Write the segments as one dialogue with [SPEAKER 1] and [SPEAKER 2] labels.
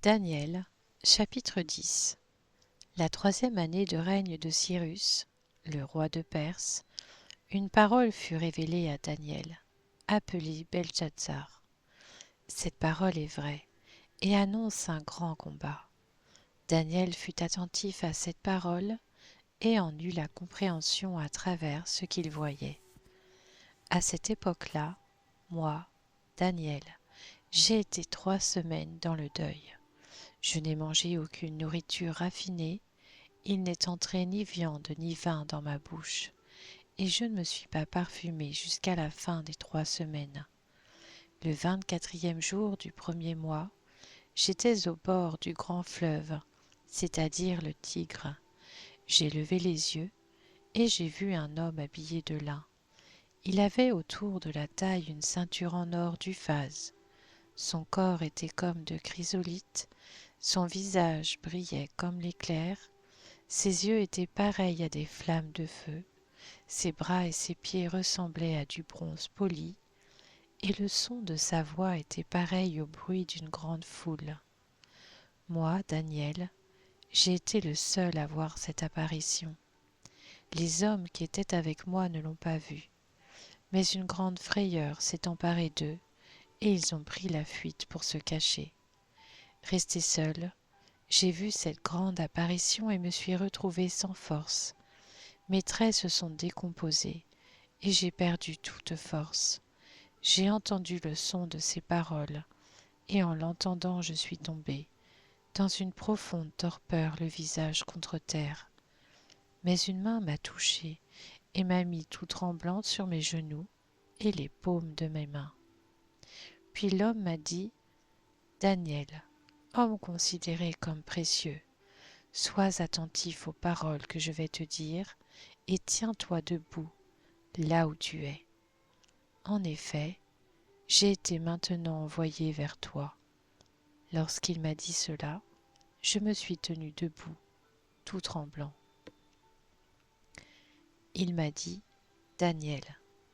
[SPEAKER 1] Daniel, chapitre 10. La troisième année de règne de Cyrus, le roi de Perse, une parole fut révélée à Daniel, appelé Beltchazzar. Cette parole est vraie et annonce un grand combat. Daniel fut attentif à cette parole et en eut la compréhension à travers ce qu'il voyait. À cette époque-là, moi, Daniel, j'ai été 3 semaines dans le deuil. Je n'ai mangé aucune nourriture raffinée, il n'est entré ni viande ni vin dans ma bouche, et je ne me suis pas parfumé jusqu'à la fin des 3 semaines. Le 24e jour du premier mois, j'étais au bord du grand fleuve, c'est-à-dire le Tigre. J'ai levé les yeux, et j'ai vu un homme habillé de lin. Il avait autour de la taille une ceinture en or d'Uphaz. Son corps était comme de chrysolite, son visage brillait comme l'éclair, ses yeux étaient pareils à des flammes de feu, ses bras et ses pieds ressemblaient à du bronze poli, et le son de sa voix était pareil au bruit d'une grande foule. Moi, Daniel, j'ai été le seul à voir cette apparition. Les hommes qui étaient avec moi ne l'ont pas vue, mais une grande frayeur s'est emparée d'eux, et ils ont pris la fuite pour se cacher. Resté seul, j'ai vu cette grande apparition et me suis retrouvé sans force. Mes traits se sont décomposés et j'ai perdu toute force. J'ai entendu le son de ses paroles et en l'entendant je suis tombé, dans une profonde torpeur le visage contre terre. Mais une main m'a touchée et m'a mis tout tremblante sur mes genoux et les paumes de mes mains. Puis l'homme m'a dit, Daniel, homme considéré comme précieux, sois attentif aux paroles que je vais te dire et tiens-toi debout là où tu es. En effet, j'ai été maintenant envoyé vers toi. Lorsqu'il m'a dit cela, je me suis tenu debout, tout tremblant. Il m'a dit, Daniel,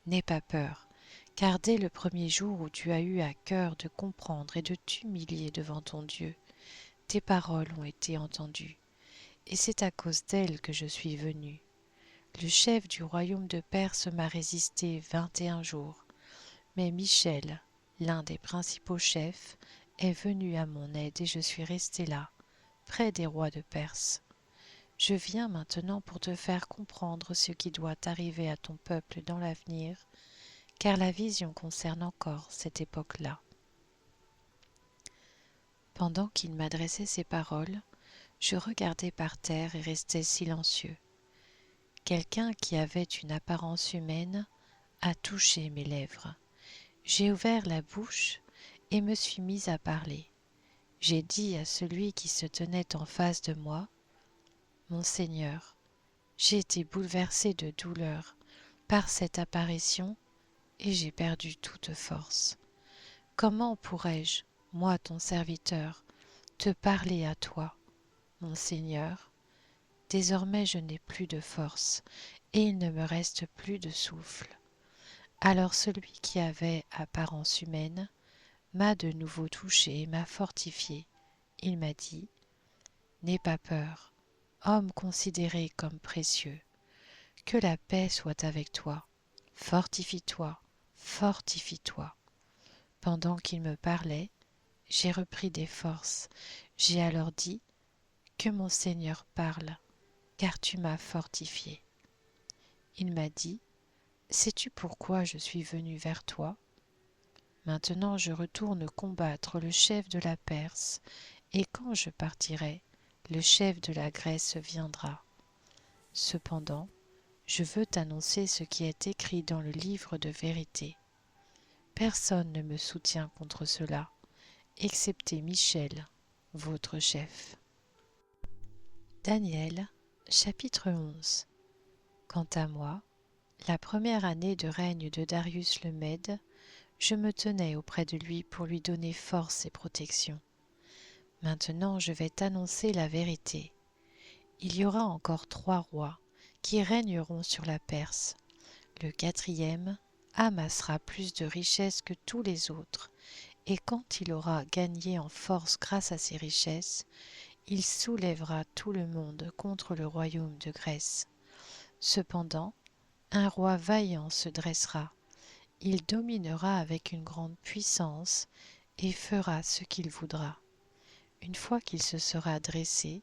[SPEAKER 1] n'aie pas peur, car dès le premier jour où tu as eu à cœur de comprendre et de t'humilier devant ton Dieu, tes paroles ont été entendues, et c'est à cause d'elles que je suis venu. Le chef du royaume de Perse m'a résisté 21 jours, mais Michel, l'un des principaux chefs, est venu à mon aide et je suis resté là, près des rois de Perse. Je viens maintenant pour te faire comprendre ce qui doit arriver à ton peuple dans l'avenir, car la vision concerne encore cette époque-là. Pendant qu'il m'adressait ces paroles, je regardais par terre et restais silencieux. Quelqu'un qui avait une apparence humaine a touché mes lèvres. J'ai ouvert la bouche et me suis mis à parler. J'ai dit à celui qui se tenait en face de moi, « Mon Seigneur, j'ai été bouleversé de douleur par cette apparition et j'ai perdu toute force. Comment pourrais-je, moi ton serviteur, te parler à toi, mon Seigneur? Désormais je n'ai plus de force et il ne me reste plus de souffle. » Alors celui qui avait apparence humaine m'a de nouveau touché et m'a fortifié. Il m'a dit, « N'aie pas peur, homme considéré comme précieux. Que la paix soit avec toi. Fortifie-toi, fortifie-toi. » Pendant qu'il me parlait, j'ai repris des forces. J'ai alors dit, « Que mon Seigneur parle, car tu m'as fortifié. » Il m'a dit, « Sais-tu pourquoi je suis venu vers toi? Maintenant je retourne combattre le chef de la Perse, et quand je partirai, le chef de la Grèce viendra. Cependant, je veux t'annoncer ce qui est écrit dans le livre de vérité. Personne ne me soutient contre cela, excepté Michel, votre chef. » Daniel, chapitre 11. Quant à moi, la première année de règne de Darius le Mède, je me tenais auprès de lui pour lui donner force et protection. Maintenant je vais t'annoncer la vérité. Il y aura encore 3 rois qui régneront sur la Perse. Le 4e amassera plus de richesses que tous les autres, et quand il aura gagné en force grâce à ses richesses, il soulèvera tout le monde contre le royaume de Grèce. Cependant, un roi vaillant se dressera. Il dominera avec une grande puissance et fera ce qu'il voudra. Une fois qu'il se sera dressé,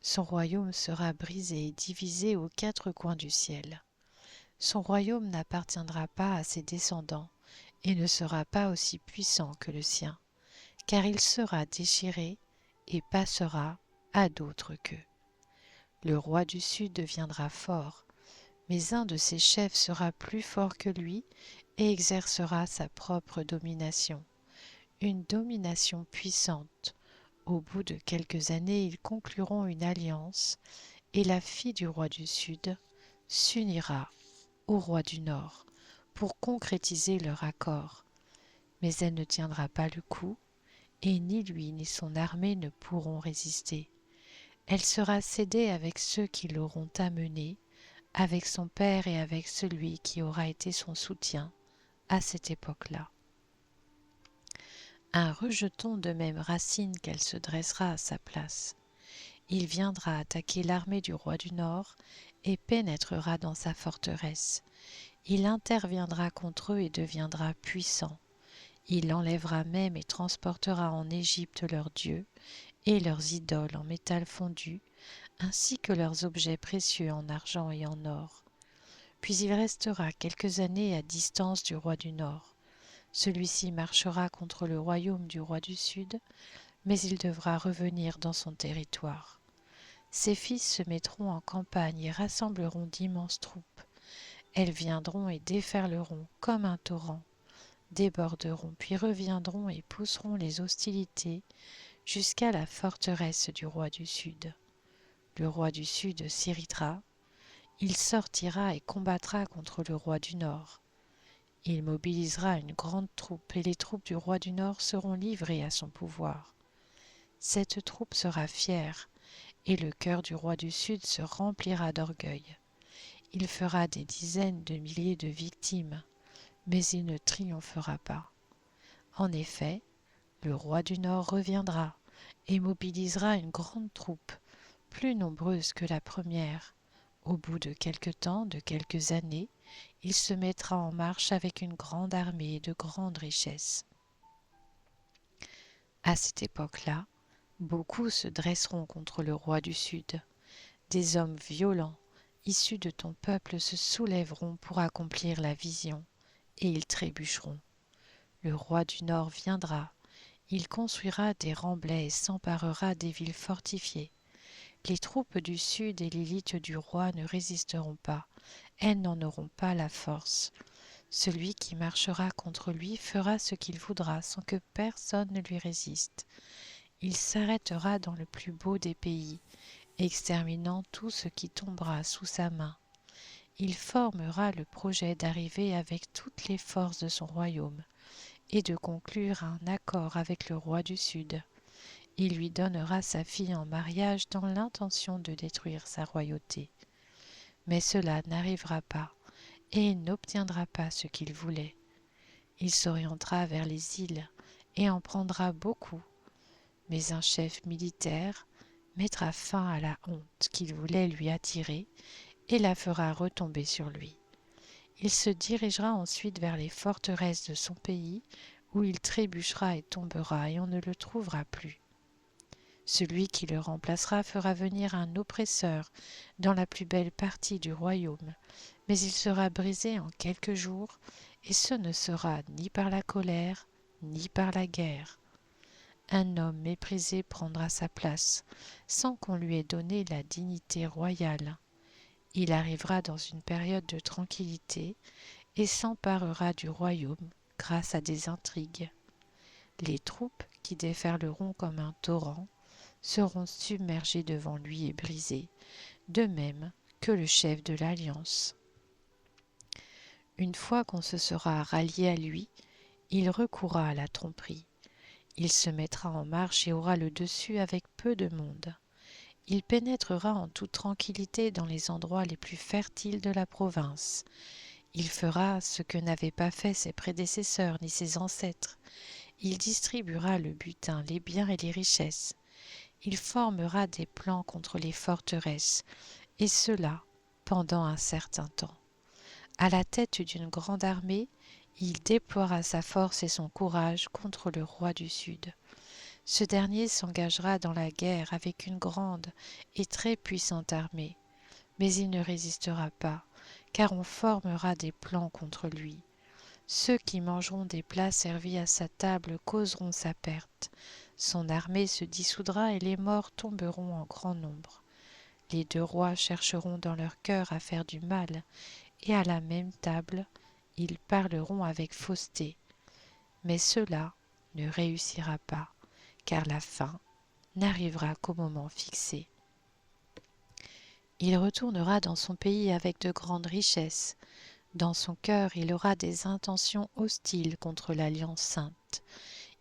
[SPEAKER 1] son royaume sera brisé et divisé aux 4 coins du ciel. Son royaume n'appartiendra pas à ses descendants et ne sera pas aussi puissant que le sien, car il sera déchiré et passera à d'autres qu'eux. Le roi du Sud deviendra fort, mais un de ses chefs sera plus fort que lui et exercera sa propre domination, une domination puissante. Au bout de quelques années, ils concluront une alliance et la fille du roi du Sud s'unira au roi du Nord pour concrétiser leur accord. Mais elle ne tiendra pas le coup et ni lui ni son armée ne pourront résister. Elle sera cédée avec ceux qui l'auront amenée, avec son père et avec celui qui aura été son soutien à cette époque-là. Un rejeton de même racine qu'elle se dressera à sa place. Il viendra attaquer l'armée du roi du Nord et pénétrera dans sa forteresse. Il interviendra contre eux et deviendra puissant. Il enlèvera même et transportera en Égypte leurs dieux et leurs idoles en métal fondu, ainsi que leurs objets précieux en argent et en or. Puis il restera quelques années à distance du roi du Nord. Celui-ci marchera contre le royaume du roi du Sud, mais il devra revenir dans son territoire. Ses fils se mettront en campagne et rassembleront d'immenses troupes. Elles viendront et déferleront comme un torrent, déborderont, puis reviendront et pousseront les hostilités jusqu'à la forteresse du roi du Sud. Le roi du Sud s'irritera, il sortira et combattra contre le roi du Nord. Il mobilisera une grande troupe et les troupes du roi du Nord seront livrées à son pouvoir. Cette troupe sera fière et le cœur du roi du Sud se remplira d'orgueil. Il fera des dizaines de milliers de victimes, mais il ne triomphera pas. En effet, le roi du Nord reviendra et mobilisera une grande troupe, plus nombreuse que la première. Au bout de quelque temps, de quelques années, il se mettra en marche avec une grande armée et de grandes richesses. À cette époque-là, beaucoup se dresseront contre le roi du Sud. Des hommes violents, issus de ton peuple, se soulèveront pour accomplir la vision, et ils trébucheront. Le roi du Nord viendra, il construira des remblais et s'emparera des villes fortifiées. Les troupes du Sud et l'élite du roi ne résisteront pas, elles n'en auront pas la force. Celui qui marchera contre lui fera ce qu'il voudra sans que personne ne lui résiste. Il s'arrêtera dans le plus beau des pays, exterminant tout ce qui tombera sous sa main. Il formera le projet d'arriver avec toutes les forces de son royaume et de conclure un accord avec le roi du Sud. Il lui donnera sa fille en mariage dans l'intention de détruire sa royauté. Mais cela n'arrivera pas, et il n'obtiendra pas ce qu'il voulait. Il s'orientera vers les îles et en prendra beaucoup, mais un chef militaire mettra fin à la honte qu'il voulait lui attirer et la fera retomber sur lui. Il se dirigera ensuite vers les forteresses de son pays, où il trébuchera et tombera, et on ne le trouvera plus. Celui qui le remplacera fera venir un oppresseur dans la plus belle partie du royaume, mais il sera brisé en quelques jours, et ce ne sera ni par la colère, ni par la guerre. Un homme méprisé prendra sa place, sans qu'on lui ait donné la dignité royale. Il arrivera dans une période de tranquillité et s'emparera du royaume grâce à des intrigues. Les troupes qui déferleront comme un torrent seront submergées devant lui et brisées, de même que le chef de l'alliance. Une fois qu'on se sera rallié à lui, il recourra à la tromperie. Il se mettra en marche et aura le dessus avec peu de monde. Il pénétrera en toute tranquillité dans les endroits les plus fertiles de la province. Il fera ce que n'avaient pas fait ses prédécesseurs ni ses ancêtres. Il distribuera le butin, les biens et les richesses. Il formera des plans contre les forteresses, et cela pendant un certain temps. À la tête d'une grande armée, il déploiera sa force et son courage contre le roi du Sud. Ce dernier s'engagera dans la guerre avec une grande et très puissante armée, mais il ne résistera pas, car on formera des plans contre lui. Ceux qui mangeront des plats servis à sa table causeront sa perte. Son armée se dissoudra et les morts tomberont en grand nombre. Les deux rois chercheront dans leur cœur à faire du mal, et à la même table, ils parleront avec fausseté. Mais cela ne réussira pas, car la fin n'arrivera qu'au moment fixé. Il retournera dans son pays avec de grandes richesses. Dans son cœur, il aura des intentions hostiles contre l'Alliance sainte.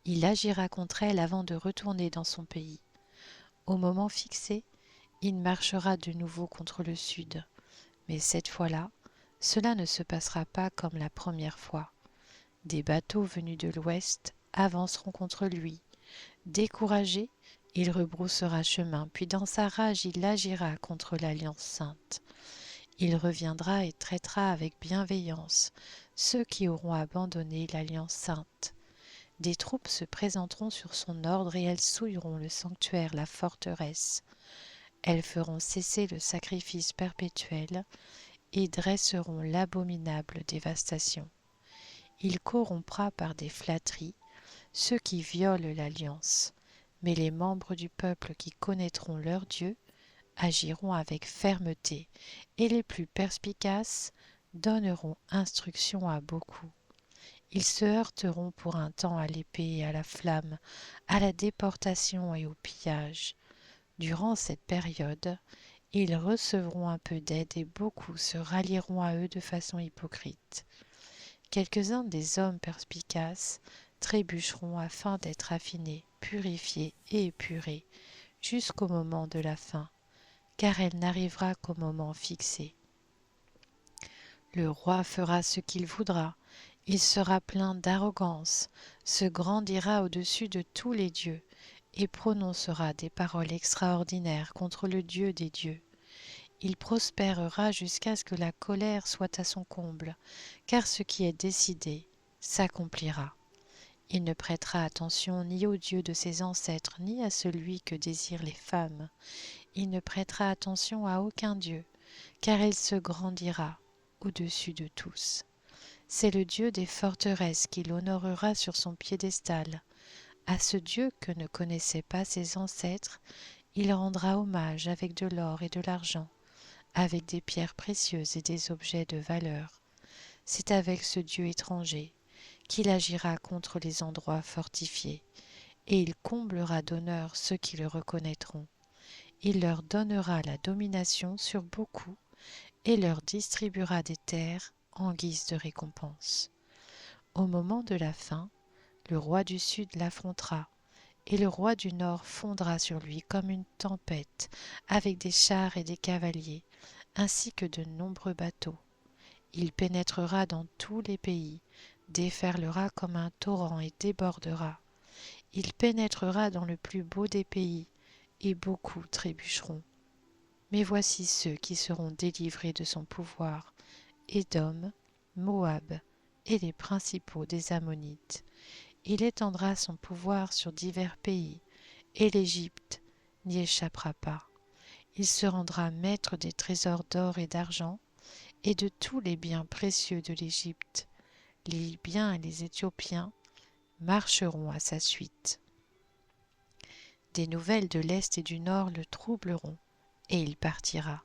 [SPEAKER 1] Il agira contre elle avant de retourner dans son pays. Au moment fixé, il marchera de nouveau contre le sud. Mais cette fois-là, cela ne se passera pas comme la première fois. Des bateaux venus de l'ouest avanceront contre lui. Découragé, il rebroussera chemin, puis dans sa rage il agira contre l'Alliance sainte. Il reviendra et traitera avec bienveillance ceux qui auront abandonné l'Alliance sainte. Des troupes se présenteront sur son ordre et elles souilleront le sanctuaire, la forteresse. Elles feront cesser le sacrifice perpétuel et dresseront l'abominable dévastation. Il corrompra par des flatteries ceux qui violent l'alliance, mais les membres du peuple qui connaîtront leur Dieu agiront avec fermeté, et les plus perspicaces donneront instruction à beaucoup. Ils se heurteront pour un temps à l'épée et à la flamme, à la déportation et au pillage. Durant cette période, ils recevront un peu d'aide et beaucoup se rallieront à eux de façon hypocrite. Quelques-uns des hommes perspicaces trébucheront afin d'être affinés, purifiés et épurés jusqu'au moment de la fin, car elle n'arrivera qu'au moment fixé. Le roi fera ce qu'il voudra, il sera plein d'arrogance, se grandira au-dessus de tous les dieux, et prononcera des paroles extraordinaires contre le Dieu des dieux. Il prospérera jusqu'à ce que la colère soit à son comble, car ce qui est décidé s'accomplira. Il ne prêtera attention ni au Dieu de ses ancêtres, ni à celui que désirent les femmes. Il ne prêtera attention à aucun Dieu, car il se grandira au-dessus de tous. C'est le Dieu des forteresses qu'il honorera sur son piédestal. À ce Dieu que ne connaissaient pas ses ancêtres, il rendra hommage avec de l'or et de l'argent, avec des pierres précieuses et des objets de valeur. C'est avec ce Dieu étranger qu'il agira contre les endroits fortifiés, et il comblera d'honneur ceux qui le reconnaîtront. Il leur donnera la domination sur beaucoup, et leur distribuera des terres en guise de récompense. Au moment de la fin, le roi du Sud l'affrontera, et le roi du Nord fondra sur lui comme une tempête, avec des chars et des cavaliers, ainsi que de nombreux bateaux. Il pénétrera dans tous les pays, déferlera comme un torrent et débordera. Il pénétrera dans le plus beau des pays, et beaucoup trébucheront. Mais voici ceux qui seront délivrés de son pouvoir, Édom, Moab et les principaux des Ammonites. Il étendra son pouvoir sur divers pays, et l'Égypte n'y échappera pas. Il se rendra maître des trésors d'or et d'argent, et de tous les biens précieux de l'Égypte. Les Libyens et les Éthiopiens marcheront à sa suite. Des nouvelles de l'Est et du Nord le troubleront, et il partira,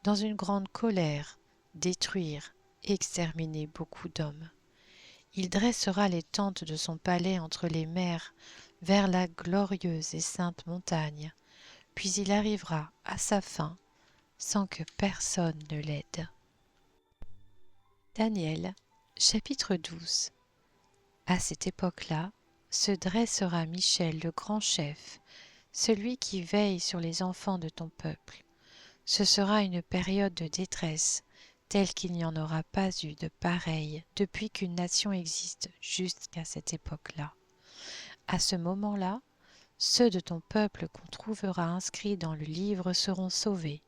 [SPEAKER 1] dans une grande colère, détruire et exterminer beaucoup d'hommes. Il dressera les tentes de son palais entre les mers, vers la glorieuse et sainte montagne, puis il arrivera à sa fin sans que personne ne l'aide. Daniel, chapitre 12. À cette époque-là, se dressera Michel le grand chef, celui qui veille sur les enfants de ton peuple. Ce sera une période de détresse, telle qu'il n'y en aura pas eu de pareille depuis qu'une nation existe jusqu'à cette époque-là. À ce moment-là, ceux de ton peuple qu'on trouvera inscrits dans le livre seront sauvés.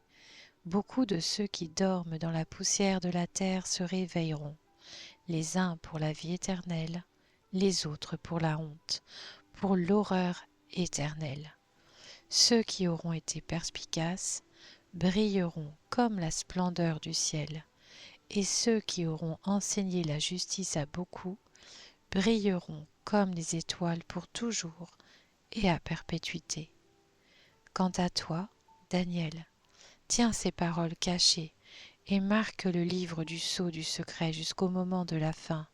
[SPEAKER 1] Beaucoup de ceux qui dorment dans la poussière de la terre se réveilleront, les uns pour la vie éternelle, les autres pour la honte, pour l'horreur éternelle. Ceux qui auront été perspicaces brilleront comme la splendeur du ciel, et ceux qui auront enseigné la justice à beaucoup brilleront comme les étoiles pour toujours et à perpétuité. Quant à toi, Daniel, tiens ces paroles cachées et marque le livre du sceau du secret jusqu'au moment de la fin.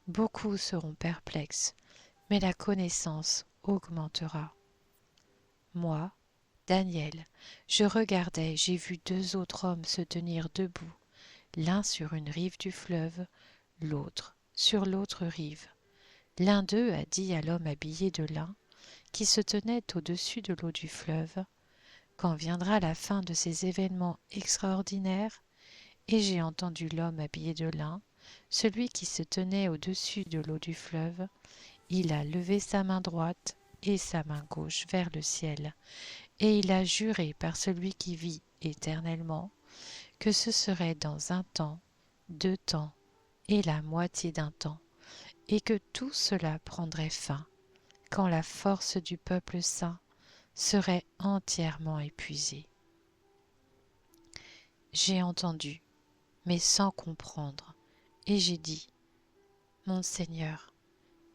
[SPEAKER 1] Beaucoup seront perplexes, mais la connaissance augmentera. Moi, Daniel, je regardais, j'ai vu deux autres hommes se tenir debout, l'un sur une rive du fleuve, l'autre sur l'autre rive. L'un d'eux a dit à l'homme habillé de lin, qui se tenait au-dessus de l'eau du fleuve, quand viendra la fin de ces événements extraordinaires? Et j'ai entendu l'homme habillé de lin, celui qui se tenait au-dessus de l'eau du fleuve, il a levé sa main droite et sa main gauche vers le ciel, et il a juré par celui qui vit éternellement, que ce serait dans un temps, 2 temps et la moitié d'un temps, et que tout cela prendrait fin, quand la force du peuple saint serait entièrement épuisée. J'ai entendu, mais sans comprendre, et j'ai dit, Mon Seigneur,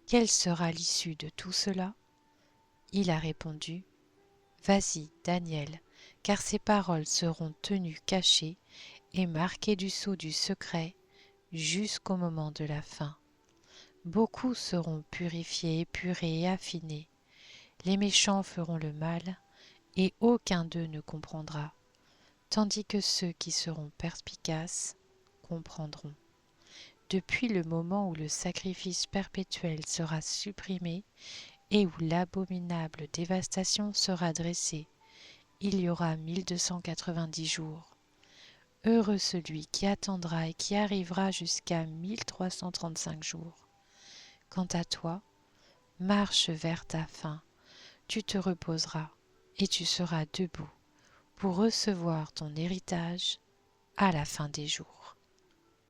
[SPEAKER 1] quelle sera l'issue de tout cela? Il a répondu, Vas-y, Daniel, car ces paroles seront tenues cachées et marquées du sceau du secret jusqu'au moment de la fin. Beaucoup seront purifiés, épurés et affinés. Les méchants feront le mal, et aucun d'eux ne comprendra, tandis que ceux qui seront perspicaces comprendront. Depuis le moment où le sacrifice perpétuel sera supprimé et où l'abominable dévastation sera dressée, il y aura 1290 jours. Heureux celui qui attendra et qui arrivera jusqu'à 1335 jours. Quant à toi, marche vers ta fin, tu te reposeras et tu seras debout pour recevoir ton héritage à la fin des jours.